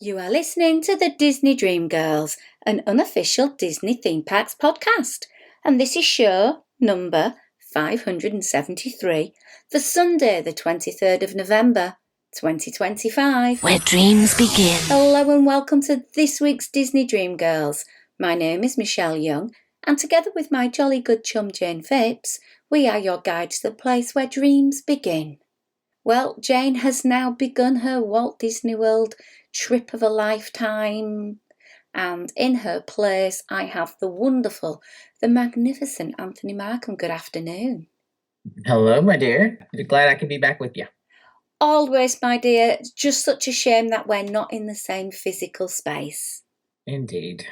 You are listening to the Disney Dream Girls, an unofficial Disney Theme Parks podcast, and this is show number 573 for Sunday, the 23rd of November, 2025. Where dreams begin. Hello and welcome to this week's Disney Dream Girls. My name is Michelle Young, and together with my jolly good chum Jane Phipps, we are your guide to the place where dreams begin. Well, Jane has now begun her Walt Disney World trip of a lifetime, and in her place I have the wonderful, the magnificent Anthony Markham. Good afternoon. Hello, my dear. Glad I could be back with you. Always, my dear. It's just such a shame that we're not in the same physical space. Indeed.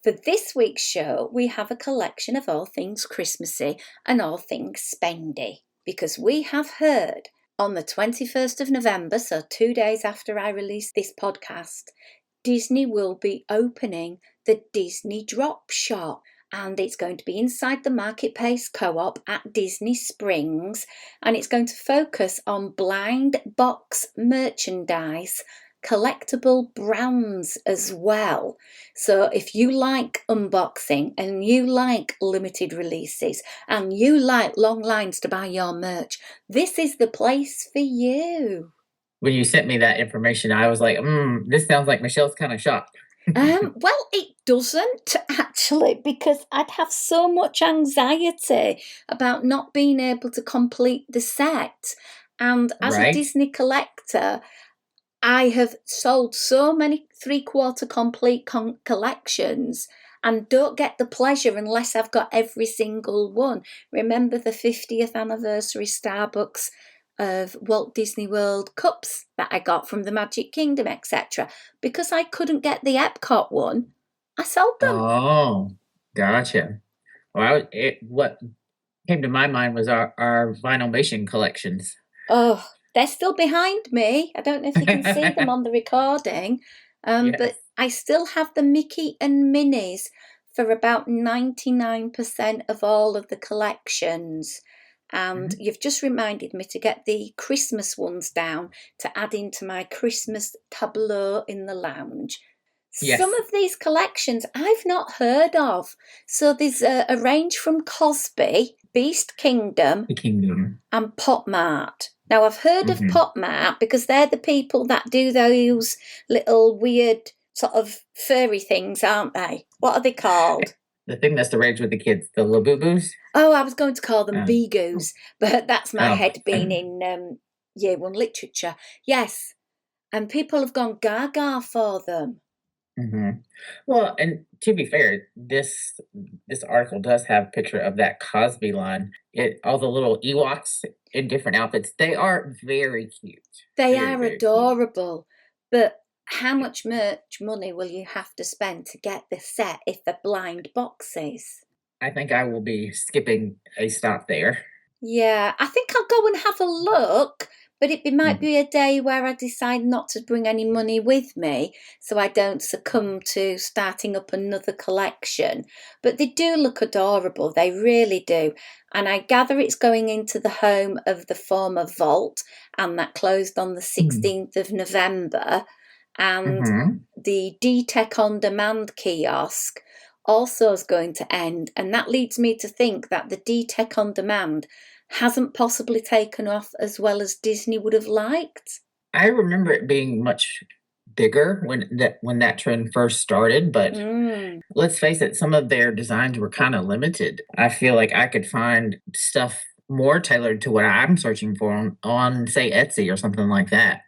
For this week's show, we have a collection of all things Christmassy and all things spendy, because we have heard on the 21st of November, so 2 days after I release this podcast, Disney will be opening the Disney Drop Shop, and it's going to be inside the Marketplace Co-op at Disney Springs, and it's going to focus on blind box merchandise, collectible brands as well. So if you like unboxing and you like limited releases and you like long lines to buy your merch, this is the place for you. When you sent me that information, I was like, this sounds like Michelle's kind of shocked. Well, it doesn't actually, because I'd have so much anxiety about not being able to complete the set. And as a Disney collector, I have sold so many 3/4 complete collections and don't get the pleasure unless I've got every single one. Remember the 50th anniversary Starbucks of Walt Disney World cups that I got from the Magic Kingdom, etc. Because I couldn't get the Epcot one, I sold them. Oh, gotcha. Well, what came to my mind was our Vinylmation collections. Oh, they're still behind me. I don't know if you can see them on the recording, Yes. but I still have the Mickey and Minnies for about 99% of all of the collections. And you've just reminded me to get the Christmas ones down to add into my Christmas tableau in the lounge. Yes. Some of these collections I've not heard of. So there's a range from Cosby, Beast Kingdom, and Pop Mart. Now, I've heard of Pop Mart because they're the people that do those little weird sort of furry things, aren't they? What are they called? The thing that's the rage with the kids, the Labubu's. Oh, I was going to call them Beagoos, but that's my head being in year one literature. Yes, and people have gone gaga for them. Well, and to be fair, this article does have a picture of that Cosby line. All the little Ewoks in different outfits. They are very cute. They are adorable, but how much money will you have to spend to get the set if they're blind boxes? I think I will be skipping a stop there. Yeah, I think I'll go and have a look, but it might be a day where I decide not to bring any money with me so I don't succumb to starting up another collection. But they do look adorable, they really do. And I gather it's going into the home of the former vault, and that closed on the 16th of November. And the D-Tech On Demand kiosk also is going to end. And that leads me to think that the D-Tech On Demand hasn't possibly taken off as well as Disney would have liked. I remember it being much bigger when that trend first started, but let's face it, some of their designs were kind of limited. I feel like I could find stuff more tailored to what I'm searching for on say, Etsy or something like that.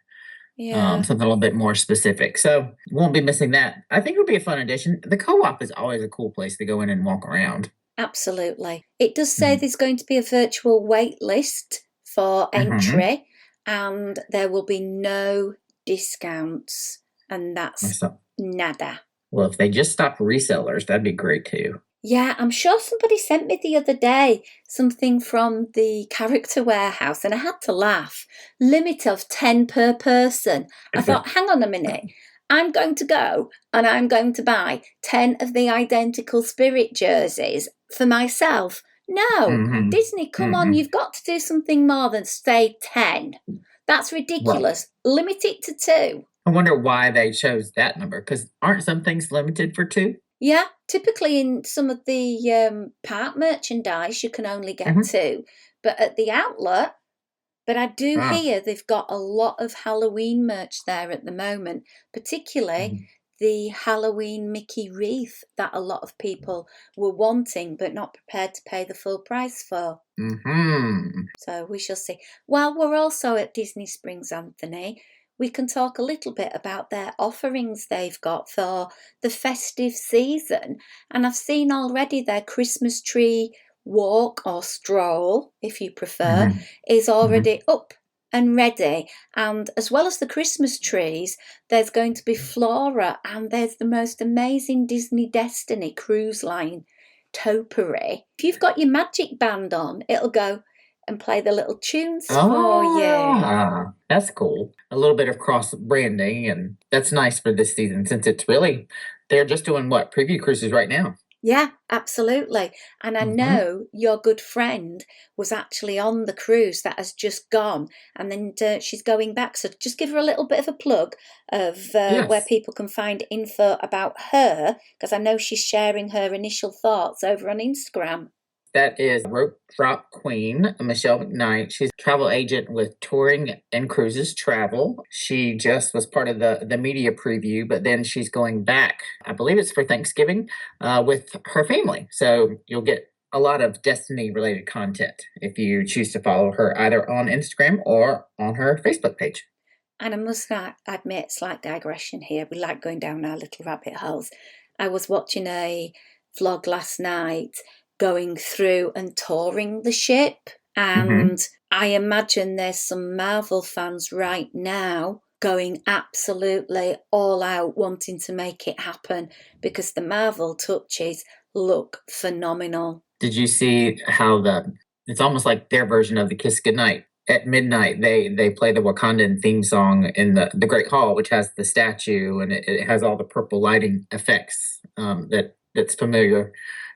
Yeah. Something a little bit more specific. So won't be missing that. I think it'll be a fun addition. The co-op is always a cool place to go in and walk around. Absolutely. It does say there's going to be a virtual wait list for entry, and there will be no discounts, and that's nada. Well, if they just stop resellers, that'd be great too. Yeah, I'm sure somebody sent me the other day something from the Character Warehouse, and I had to laugh. Limit of 10 per person. I thought, hang on a minute. I'm going to go and I'm going to buy 10 of the identical Spirit jerseys for myself. No, Disney, come on, you've got to do something more than say 10. That's ridiculous. Right. Limit it to 2. I wonder why they chose that number, because aren't some things limited for 2? Yeah, typically in some of the park merchandise, you can only get 2. But at the outlet, but I do hear they've got a lot of Halloween merch there at the moment, particularly the Halloween Mickey wreath that a lot of people were wanting but not prepared to pay the full price for. So we shall see. While we're also at Disney Springs, Anthony, we can talk a little bit about their offerings they've got for the festive season. And I've seen already their Christmas tree walk or stroll, if you prefer, is already up and ready. And as well as the Christmas trees, there's going to be Flora, and there's the most amazing Disney Destiny cruise line topiary. If you've got your magic band on, it'll go and play the little tunes for you. That's cool. A little bit of cross branding, and that's nice for this season, since it's really, they're just doing preview cruises right now. Yeah, absolutely. And I know your good friend was actually on the cruise that has just gone, and then she's going back. So just give her a little bit of a plug of where people can find info about her, because I know she's sharing her initial thoughts over on Instagram. That is Rope Drop Queen, Michelle McKnight. She's a travel agent with Touring and Cruises Travel. She just was part of the media preview, but then she's going back, I believe it's for Thanksgiving, with her family. So you'll get a lot of Destiny-related content if you choose to follow her either on Instagram or on her Facebook page. And I must admit, slight digression here. We like going down our little rabbit holes. I was watching a vlog last night going through and touring the ship, and I imagine there's some Marvel fans right now going absolutely all out wanting to make it happen, because the Marvel touches look phenomenal. Did you see how it's almost like their version of the Kiss Goodnight? At midnight, they play the Wakandan theme song in the Great Hall, which has the statue, and it has all the purple lighting effects that's familiar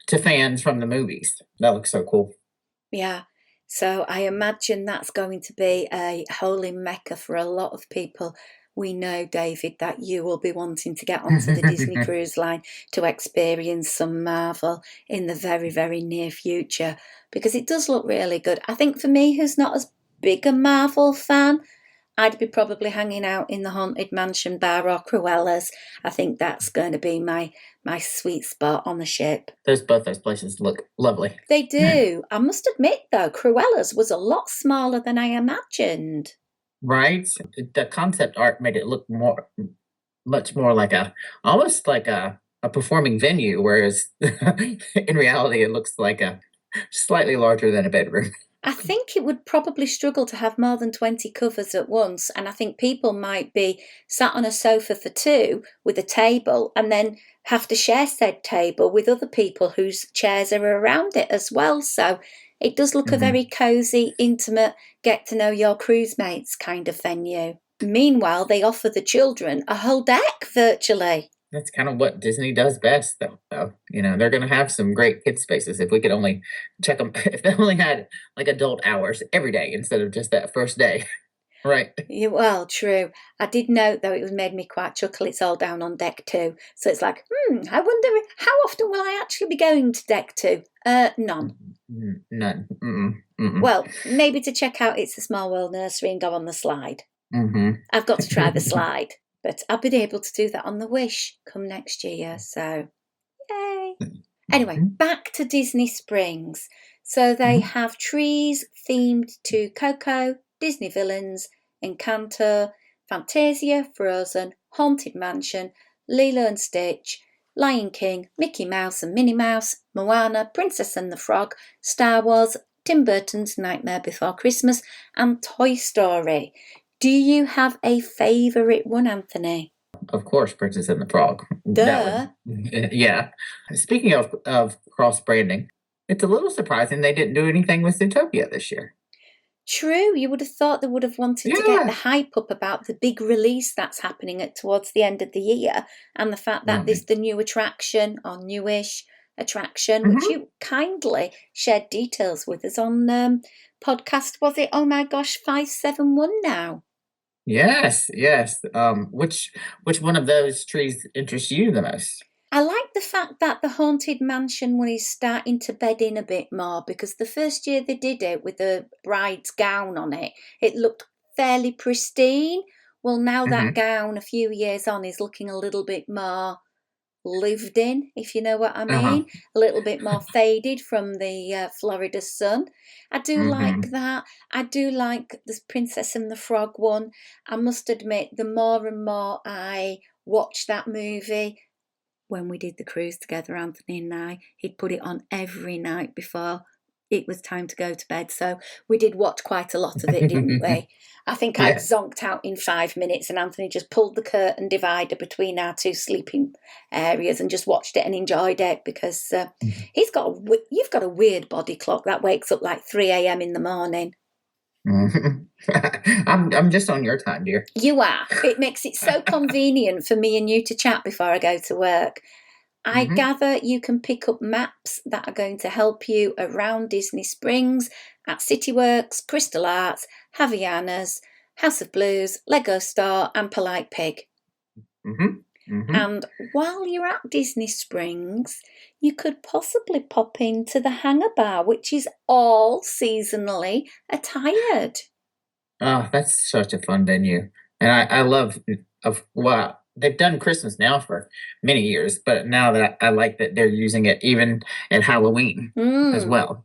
to fans from the movies. That looks so cool. Yeah. So I imagine that's going to be a holy mecca for a lot of people. We know, David, that you will be wanting to get onto the Disney Cruise Line to experience some Marvel in the very, very near future, because it does look really good. I think for me, who's not as big a Marvel fan, I'd be probably hanging out in the Haunted Mansion bar or Cruella's. I think that's going to be my sweet spot on the ship. Both those places look lovely. They do. I must admit, though, Cruella's was a lot smaller than I imagined. Right? The concept art made it look much more almost like a performing venue, whereas in reality, it looks like a slightly larger than a bedroom. I think it would probably struggle to have more than 20 covers at once, and I think people might be sat on a sofa for 2 with a table and then have to share said table with other people whose chairs are around it as well. So it does look a very cosy, intimate, get to know your cruise mates kind of venue. Meanwhile, they offer the children a whole deck virtually. That's kind of what Disney does best, though. They're going to have some great kid spaces. If we could only check them, if they only had adult hours every day instead of just that first day. Right. Yeah, well, true. I did note, though, it made me quite chuckle. It's all down on deck 2. So it's like, I wonder how often will I actually be going to deck 2? None. None. Well, maybe to check out It's a Small World Nursery and go on the slide. I've got to try the slide. But I'll be able to do that on the Wish come next year, so yay. Anyway, back to Disney Springs. So they have trees themed to Coco, Disney Villains, Encanto, Fantasia, Frozen, Haunted Mansion, Lilo and Stitch, Lion King, Mickey Mouse and Minnie Mouse, Moana, Princess and the Frog, Star Wars, Tim Burton's Nightmare Before Christmas, and Toy Story. Do you have a favourite one, Anthony? Of course, Princess and the Frog. Duh. Yeah. Speaking of cross-branding, it's a little surprising they didn't do anything with Zootopia this year. True. You would have thought they would have wanted to get the hype up about the big release that's happening towards the end of the year, and the fact that there's the new attraction, or newish attraction, which you kindly shared details with us on podcast, was it? Oh my gosh, 571 now. Yes, yes. Which one of those trees interests you the most? I like the fact that the Haunted Mansion one is starting to bed in a bit more, because the first year they did it with the bride's gown on it, it looked fairly pristine. Well, now that Hmm. gown, a few years on, is looking a little bit more lived in, if you know what I Uh-huh. mean, a little bit more faded from the Florida sun. I do like Hmm. that. I do like the Princess and the Frog one. I must admit, the more and more I watch that movie, when we did the cruise together, Anthony and I, he'd put it on every night before it was time to go to bed. So we did watch quite a lot of it, didn't we? I think I'd Yes. zonked out in 5 minutes, and Anthony just pulled the curtain divider between our two sleeping areas and just watched it and enjoyed it, because you've got a weird body clock that wakes up like 3 a.m. in the morning. Mhm. I'm just on your time, dear. You are. It makes it so convenient for me and you to chat before I go to work. I Hmm. gather you can pick up maps that are going to help you around Disney Springs at CityWorks, Crystal Arts, Havaianas, House of Blues, Lego Store, and Polite Pig. Hmm. Hmm. And while you're at Disney Springs, you could possibly pop into the Hangar Bar, which is all seasonally attired. Oh, that's such a fun venue. And I love of well, they've done Christmas now for many years, but now that I like that they're using it even at Halloween as Mm, well.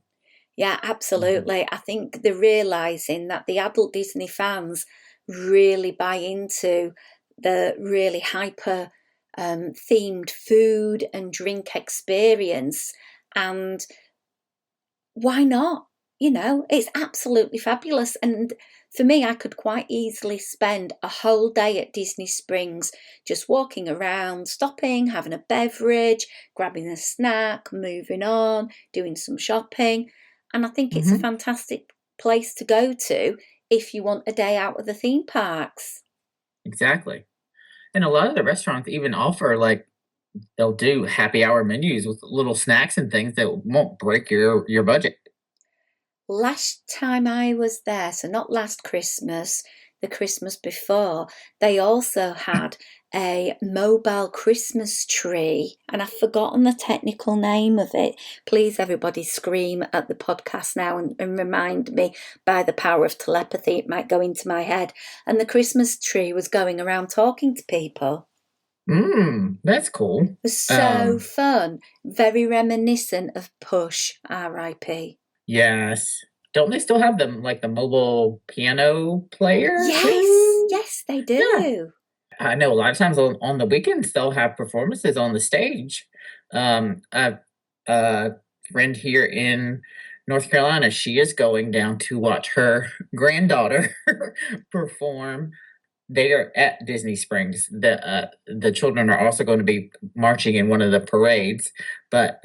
yeah, Mhm. absolutely. I think they're realizing that the adult Disney fans really buy into the really hyper themed food and drink experience. And why not? It's absolutely fabulous. And for me, I could quite easily spend a whole day at Disney Springs just walking around, stopping, having a beverage, grabbing a snack, moving on, doing some shopping. And I think it's a Mhm. fantastic place to go to if you want a day out of the theme parks. Exactly. And a lot of the restaurants even offer like they'll do happy hour menus with little snacks and things that won't break your budget. Last time I was there, so not last Christmas, the Christmas before, they also had a mobile Christmas tree, and I've forgotten the technical name of it. Please, everybody, scream at the podcast now and remind me by the power of telepathy. It might go into my head. And the Christmas tree was going around talking to people. That's cool. It was so Um, fun, very reminiscent of Push, RIP. yes. Don't they still have them like the mobile piano player Yes, too? yes, they Yeah. do. I know a lot of times on the weekends they'll have performances on the stage. A friend here in North Carolina, she is going down to watch her granddaughter perform. They are at Disney Springs. The children are also going to be marching in one of the parades, but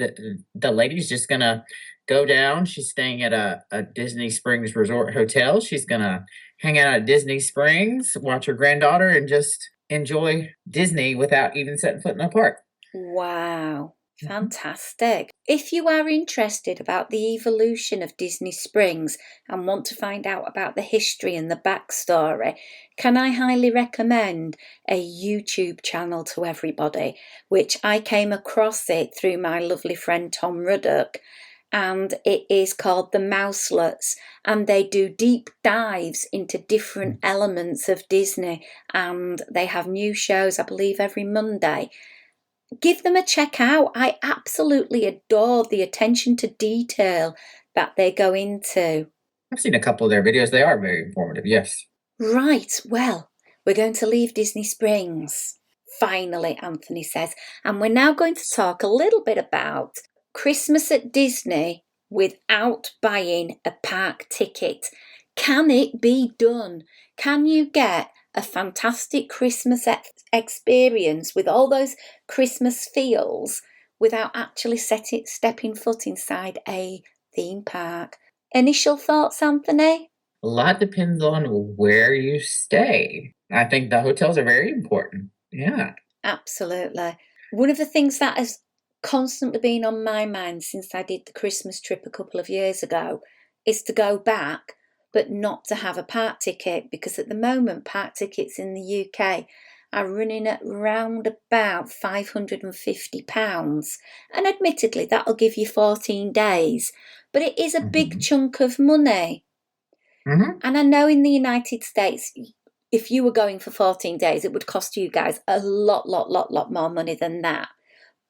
the lady's just gonna go down. She's staying at a Disney Springs resort hotel. She's gonna hang out at Disney Springs, watch her granddaughter, and just enjoy Disney without even setting foot in a park. Wow, Mhm. fantastic. If you are interested about the evolution of Disney Springs and want to find out about the history and the backstory, can I highly recommend a YouTube channel to everybody, which I came across it through my lovely friend Tom Ruddock, and it is called The Mouselets, and they do deep dives into different elements of Disney, and they have new shows, I believe, every Monday. Give them a check out. I absolutely adore the attention to detail that they go into. I've seen a couple of their videos. They are very informative. Yes. Right, well, we're going to leave Disney Springs. Finally, Anthony says, and we're now going to talk a little bit about Christmas at Disney without buying a park ticket. Can it be done? Can you get a fantastic Christmas experience with all those Christmas feels without actually stepping foot inside a theme park? Initial thoughts, Anthony? A lot depends on where you stay. I think the hotels are very important. Yeah. Absolutely. One of the things that has constantly been on my mind since I did the Christmas trip a couple of years ago is to go back, but not to have a park ticket, because at the moment park tickets in the UK are running at round about £550. And admittedly, that'll give you 14 days, but it is a big chunk of money. Mm-hmm. And I know in the United States, if you were going for 14 days, it would cost you guys a lot more money than that.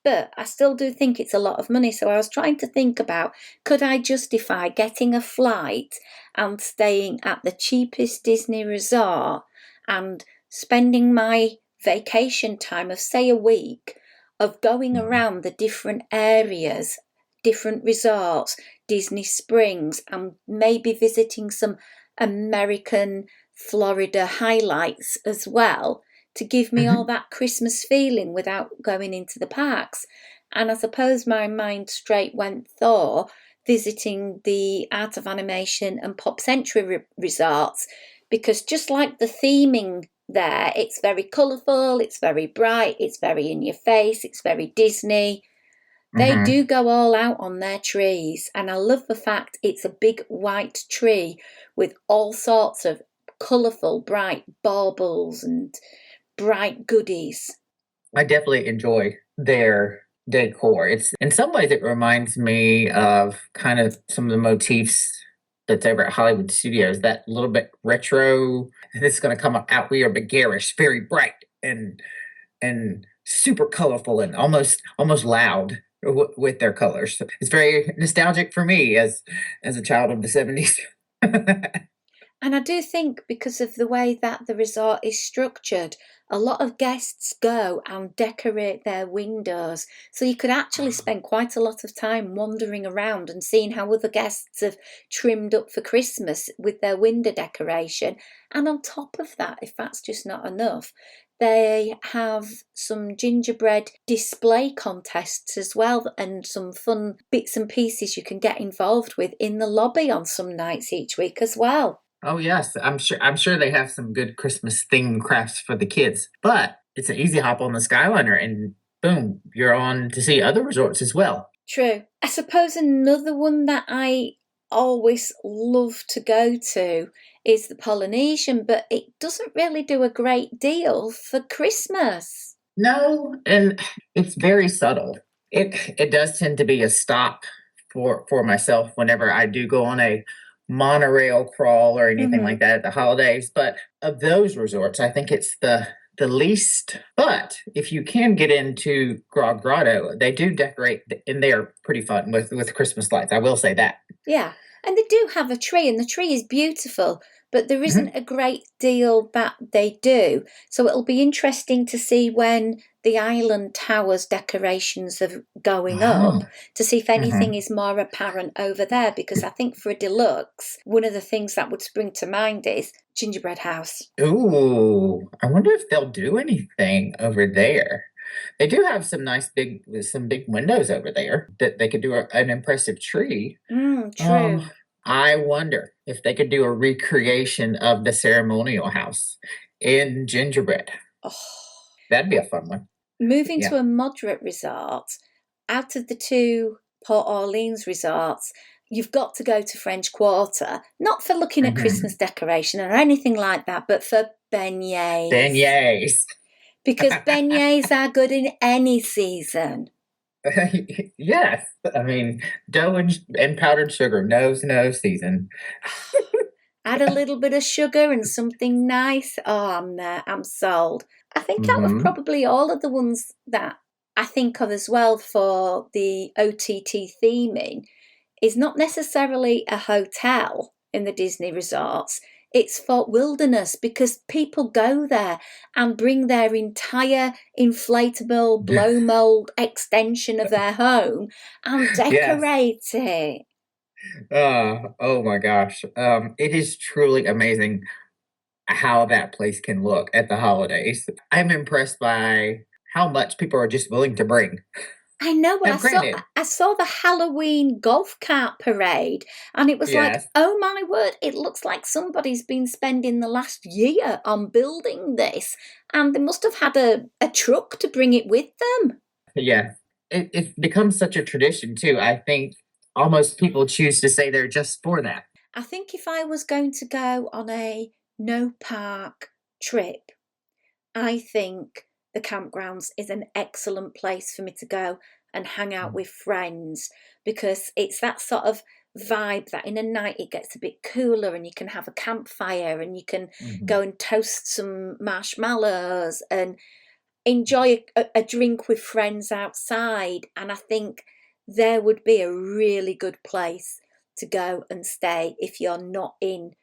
But I still do think it's a lot of money. So I was trying to think about, could I justify getting a flight and staying at the cheapest Disney resort and spending my vacation time of, say, a week of going around the different areas, different resorts, Disney Springs, and maybe visiting some American Florida highlights as well, to give me all that Christmas feeling without going into the parks. And I suppose my mind straight went Thor, visiting the Art of Animation and Pop Century resorts, because just like the theming there, it's very colourful, it's very bright, it's very in your face, it's very Disney. They do go all out on their trees, and I love the fact it's a big white tree with all sorts of colourful, bright baubles and bright goodies. I definitely enjoy their decor. It's, in some ways, it reminds me of kind of some of the motifs that's over at Hollywood Studios, that little bit retro. This is going to come out weird, but garish, very bright and super colorful and almost loud with their colors. It's very nostalgic for me as a child of the 70s. And I do think, because of the way that the resort is structured, a lot of guests go and decorate their windows. So you could actually spend quite a lot of time wandering around and seeing how other guests have trimmed up for Christmas with their window decoration. And on top of that, if that's just not enough, they have some gingerbread display contests as well, and some fun bits and pieces you can get involved with in the lobby on some nights each week as well. Oh yes, I'm sure they have some good Christmas themed crafts for the kids. But it's an easy hop on the Skyliner and boom, you're on to see other resorts as well. True. I suppose another one that I always love to go to is the Polynesian, but it doesn't really do a great deal for Christmas. No, and it's very subtle. It does tend to be a stop for myself whenever I do go on a monorail crawl or anything like that at the holidays. But of those resorts, I think it's the least. But if you can get into Grog Grotto, they do decorate, and they are pretty fun with Christmas lights. I will say that. Yeah, and they do have a tree, and the tree is beautiful, but there isn't a great deal that they do. So it'll be interesting to see when the Island Towers decorations are going up, to see if anything is more apparent over there, because I think for a deluxe, one of the things that would spring to mind is Gingerbread House. Ooh, I wonder if they'll do anything over there. They do have some big windows over there that they could do an impressive tree. True. I wonder if they could do a recreation of the ceremonial house in Gingerbread. Oh, that'd be a fun one. Moving to a moderate resort, out of the two Port Orleans resorts, you've got to go to French Quarter, not for looking at Christmas decoration or anything like that, but for beignets. Beignets. Because beignets are good in any season. Yes. I mean, dough and powdered sugar knows no season. Add a little bit of sugar and something nice. Oh, I'm there. I'm sold. I think out of probably all of the ones that I think of as well for the OTT theming is not necessarily a hotel in the Disney resorts. It's Fort Wilderness, because people go there and bring their entire inflatable blow mold extension of their home and decorate it. Oh my gosh. It is truly amazing how that place can look at the holidays. I'm impressed by how much people are just willing to bring. I know. I saw the Halloween golf cart parade, and it was like, oh my word, it looks like somebody's been spending the last year on building this, and they must have had a truck to bring it with them. Yeah, it becomes such a tradition too. I think almost people choose to say they're just for that. I think if I was going to go on a no park trip, I think the campgrounds is an excellent place for me to go and hang out with friends, because it's that sort of vibe that in a night it gets a bit cooler and you can have a campfire and you can Mhm. go and toast some marshmallows and enjoy a drink with friends outside. And I think there would be a really good place to go and stay if you're not in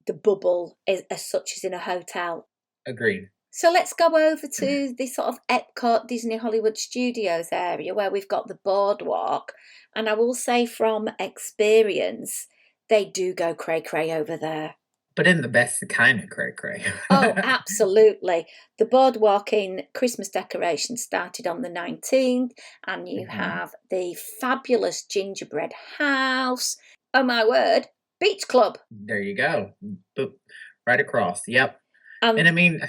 the bubble as such as in a hotel. Agreed. So let's go over to the sort of Epcot Disney Hollywood Studios area where we've got the boardwalk. And I will say from experience, they do go cray cray over there. But in the best kind of cray cray. Oh, absolutely. The boardwalk in Christmas decorations started on the 19th, and you have the fabulous gingerbread house. Oh, my word. Beach Club. There you go. Boop. Right across. Yep. And I mean,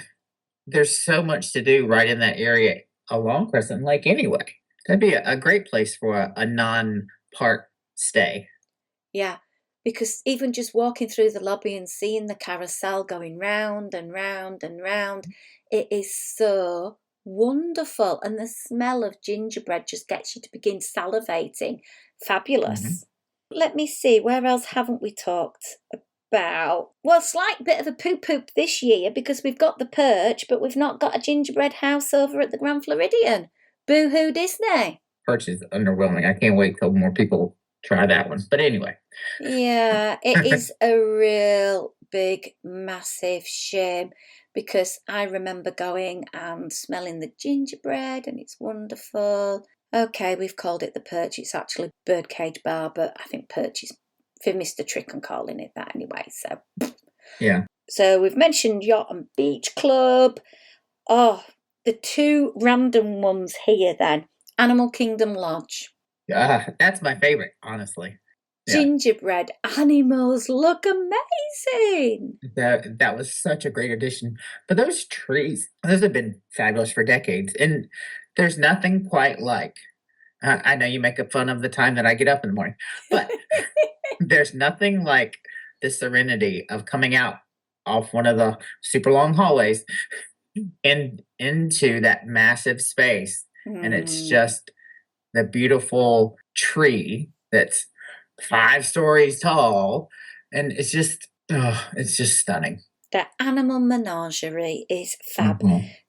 there's so much to do right in that area along Crescent Lake anyway. That'd be a great place for a non-park stay. Yeah, because even just walking through the lobby and seeing the carousel going round and round and round, it is so wonderful. And the smell of gingerbread just gets you to begin salivating. Fabulous. Let me see, where else haven't we talked about? Well, slight bit of a poo-poop this year because we've got the Perch, but we've not got a gingerbread house over at the Grand Floridian. Boo-hoo Disney. Perch is underwhelming. I can't wait till more people try that one. But anyway. Yeah, it is a real big, massive shame because I remember going and smelling the gingerbread and it's wonderful. Okay, we've called it the Perch. It's actually Birdcage Bar, but I think Perch is for Mr. Trick and calling it that anyway. So yeah. So we've mentioned Yacht and Beach Club. Oh, the two random ones here then. Animal Kingdom Lodge. That's my favorite, honestly. Yeah. Gingerbread animals look amazing. That was such a great addition. But those trees, those have been fabulous for decades. And there's nothing quite like, I know you make fun of the time that I get up in the morning, but there's nothing like the serenity of coming out off one of the super long hallways and into that massive space. And it's just the beautiful tree that's 5 stories tall. And it's just stunning. The Animal Menagerie is fab.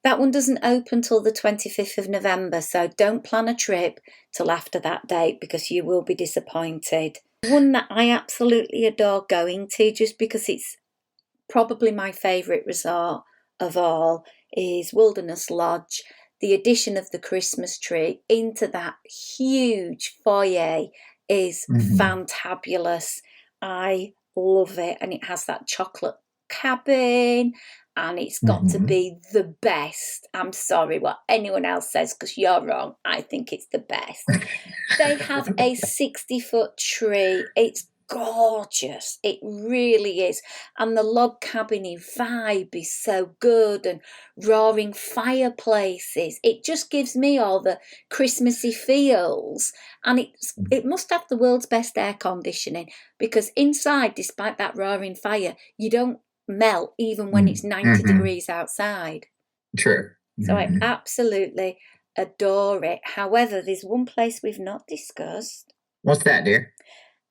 That one doesn't open till the 25th of November, so don't plan a trip till after that date because you will be disappointed. One that I absolutely adore going to, just because it's probably my favourite resort of all, is Wilderness Lodge. The addition of the Christmas tree into that huge foyer is fantabulous. I love it, and it has that chocolate cabin, and it's got to be the best. I'm sorry what anyone else says because you're wrong. I think it's the best. They have a 60-foot tree. It's gorgeous. It really is. And the log cabin vibe is so good, and roaring fireplaces. It just gives me all the Christmassy feels. And it must have the world's best air conditioning, because inside, despite that roaring fire, you don't melt even when it's 90 degrees outside. True. So I absolutely adore it. However, there's one place we've not discussed. What's that, dear?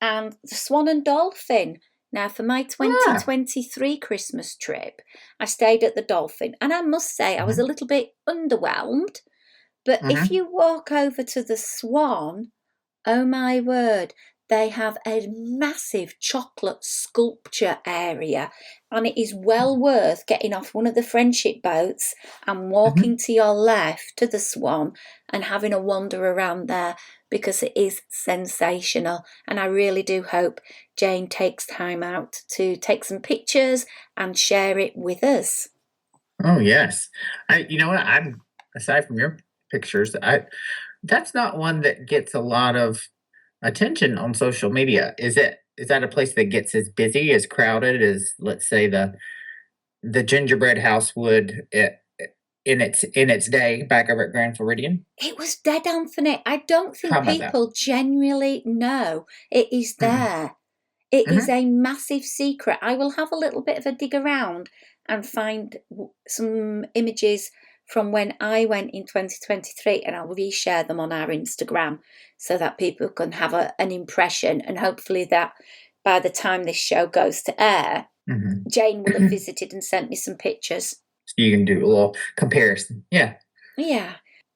And the Swan and Dolphin. Now, for my 2023 Christmas trip, I stayed at the Dolphin, and I must say I was a little bit underwhelmed. But if you walk over to the Swan, oh my word, they have a massive chocolate sculpture area, and it is well worth getting off one of the friendship boats and walking to your left to the Swan and having a wander around there, because it is sensational. And I really do hope Jane takes time out to take some pictures and share it with us. Oh, yes. You know what? I'm, aside from your pictures, that's not one that gets a lot of attention on social media. Is that a place that gets as busy, as crowded as, let's say, the gingerbread house would in its day back over at Grand Floridian? It was dead, Anthony. I don't think people genuinely know it is there. It is a massive secret. I will have a little bit of a dig around and find some images from when I went in 2023, and I'll reshare them on our Instagram so that people can have an impression, and hopefully that by the time this show goes to air, Jane will have visited and sent me some pictures. So you can do a little comparison. Yeah. Yeah.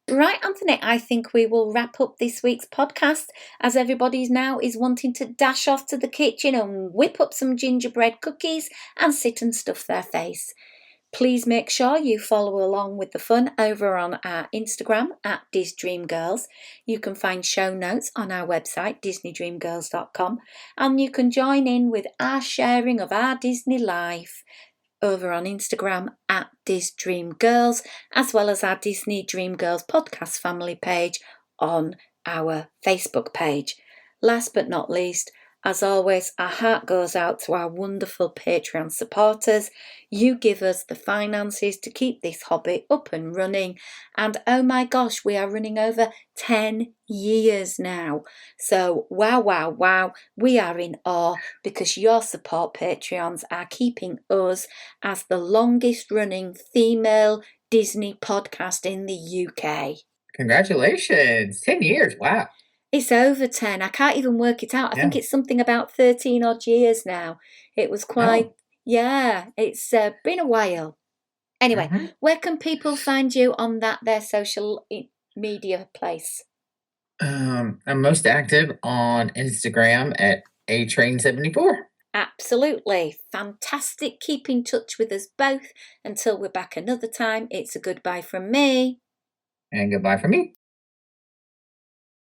Right, Anthony, I think we will wrap up this week's podcast, as everybody now is wanting to dash off to the kitchen and whip up some gingerbread cookies and sit and stuff their face. Please make sure you follow along with the fun over on our Instagram at DisDreamGirls. You can find show notes on our website, DisneyDreamGirls.com, and you can join in with our sharing of our Disney life over on Instagram at DisDreamGirls, as well as our Disney Dream Girls podcast family page on our Facebook page. Last but not least, as always, our heart goes out to our wonderful Patreon supporters. You give us the finances to keep this hobby up and running. And oh my gosh, we are running over 10 years now. So wow, we are in awe because your support Patreons are keeping us as the longest running female Disney podcast in the UK. Congratulations, 10 years, wow. It's over 10. I can't even work it out. I think it's something about 13 odd years now. It was quite, it's been a while. Anyway, where can people find you on their social media place? I'm most active on Instagram at atrain74. Absolutely. Fantastic. Keep in touch with us both. Until we're back another time, it's a goodbye from me. And goodbye from me.